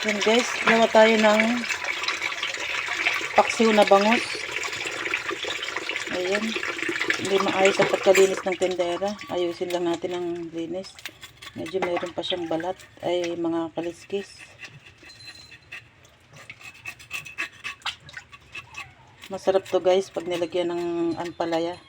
Yan guys, gawa tayo ng paksiw na bangus. Ayan. Hindi maayos ang pagkalinis ng tendera. Ayusin lang natin ang linis. Medyo meron pa siyang balat. Ay mga kaliskis. Masarap to guys pag nilagyan ng ampalaya.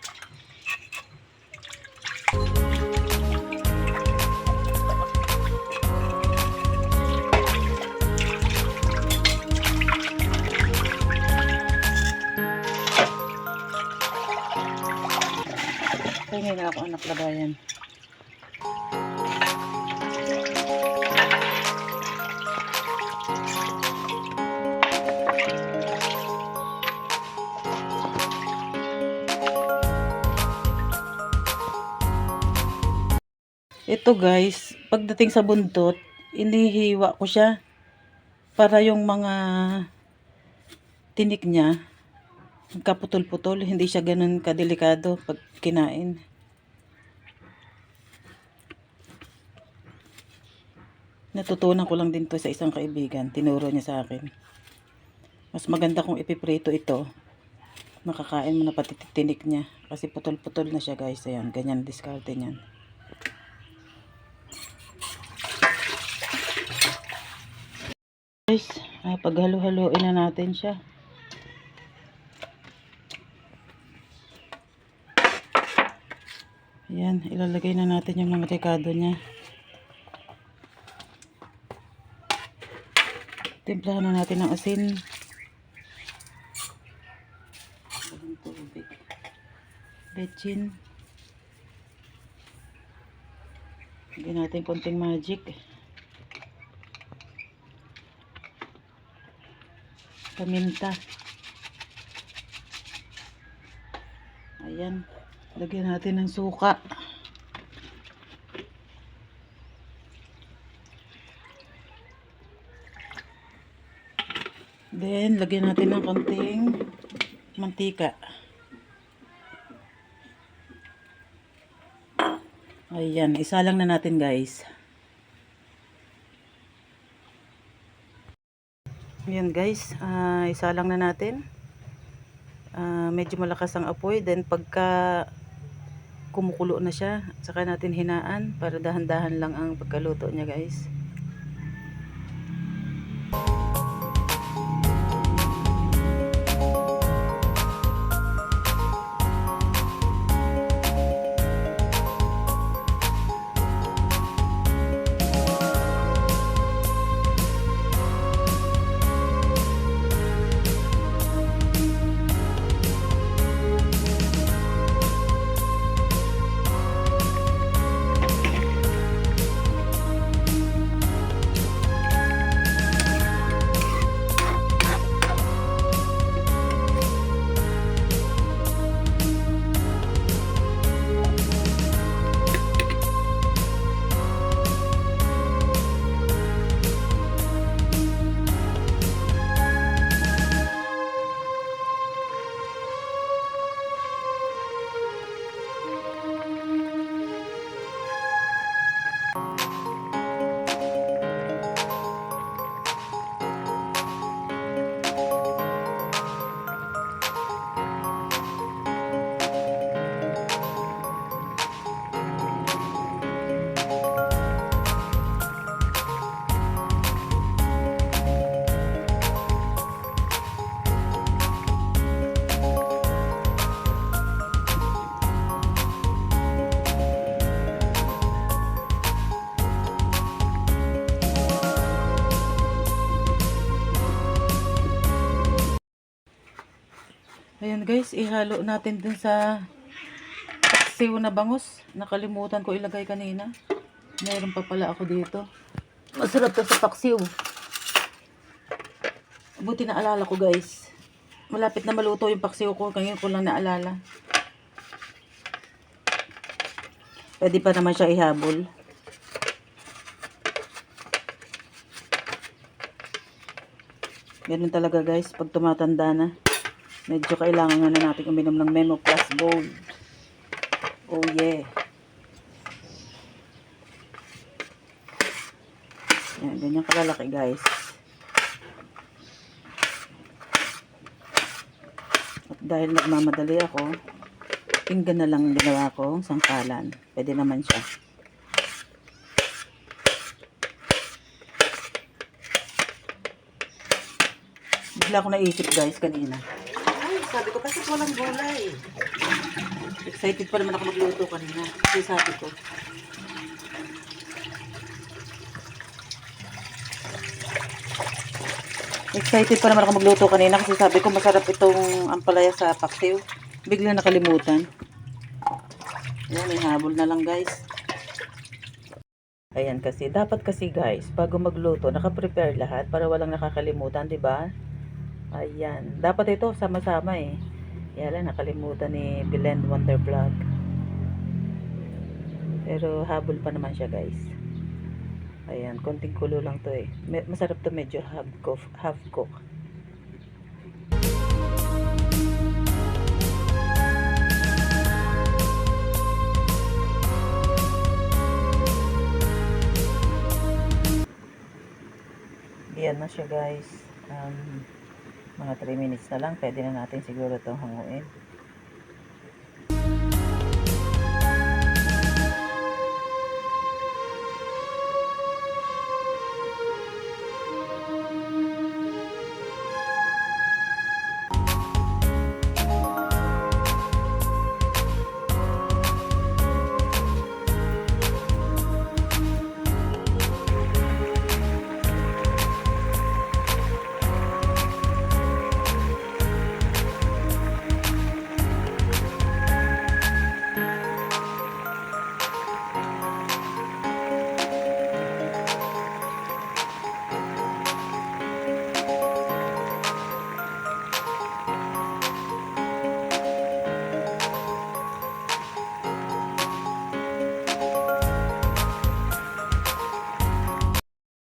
Kaya na ako anak labayan. Ito guys, pagdating sa buntot, inihiwa ko siya para yung mga tinik niya kaputol-putol, hindi siya ganun kadelikado pag kinain. Natutunan ko lang din to sa isang kaibigan, tinuro niya sa akin. Mas maganda kung ipiprito ito, makakain mo na pati tinik niya kasi putol-putol na siya guys. Ayan, ganyan diskarte niyan. Guys, paghalo-haloin na natin siya. Ayan, ilalagay na natin yung mga rekado niya. Timplahan na natin ng asin. Tubig. Betchin. Lagyan natin konting magic. Paminta. Ayan. Lagyan natin ng suka. Then, lagyan natin ng konting mantika. Ayan. Isa lang na natin guys. Ayan guys. Isa lang na natin. Medyo malakas ang apoy. Then, pagka kumukulo na siya, saka natin hinaan para dahan-dahan lang ang pagkaluto niya guys. Ayan guys, ihalo natin din sa paksiw na bangus. Nakalimutan ko ilagay kanina. Meron pa pala ako dito. Masarap to sa paksiw. Buti na alala ko guys. Malapit na maluto yung paksiw ko. Ngayon ko lang naalala. Pwede pa naman siya ihabol. Ganun talaga guys pag tumatanda na. Medyo kailangan na natin uminom ng Memo Plus Gold. Oh yeah. Yan, ganyan kalalaki guys. Dahil nagmamadali ako, pinggan na lang ginawa ko, sangkalan. Pwede naman siya. Bigla ko naisip guys kanina. Ay, sabi ko, bakit walang gulay? Excited pa naman ako magluto kanina. Kasi sabi ko, masarap itong ampalaya sa paksiw. Bigla nakalimutan. Ayan, may habol na lang guys. Ayan kasi, dapat kasi guys, bago magluto, naka-prepare lahat para walang nakakalimutan, di ba? Ayan, dapat ito sama-sama eh. Yan, nakalimutan ni Belen Wonder Vlog. Pero habol pa naman siya guys. Ayan, konting kulo lang to eh. Masarap to, medyo half cook. Yan na siya guys. Mga 3 minutes na lang, pwede na natin siguro itong hanguin.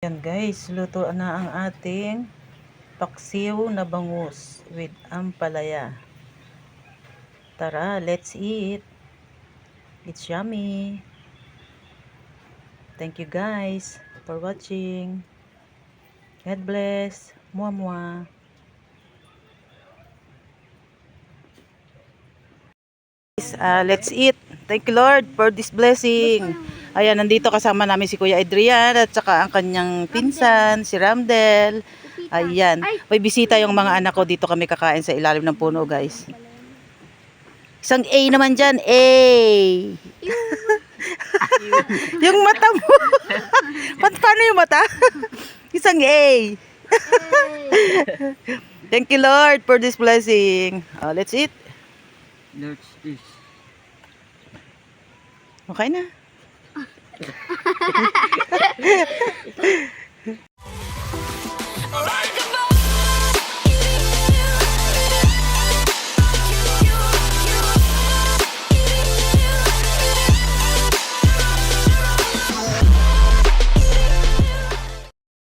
Yan guys, luto na ang ating paksiw na bangus with ampalaya. Tara, let's eat. It's yummy. Thank you guys for watching. God bless. Mua mua. Let's eat. Thank you Lord for this blessing. Ayan, nandito kasama namin si Kuya Adrian at saka ang kanyang pinsan, si Ramdel. Ayan, may bisita yung mga anak ko. Dito kami kakain sa ilalim ng puno guys. Isang A naman dyan, A. Yung mata mo. Paano yung mata? Isang A. Thank you Lord for this blessing. Let's eat. Let's eat. Okay na.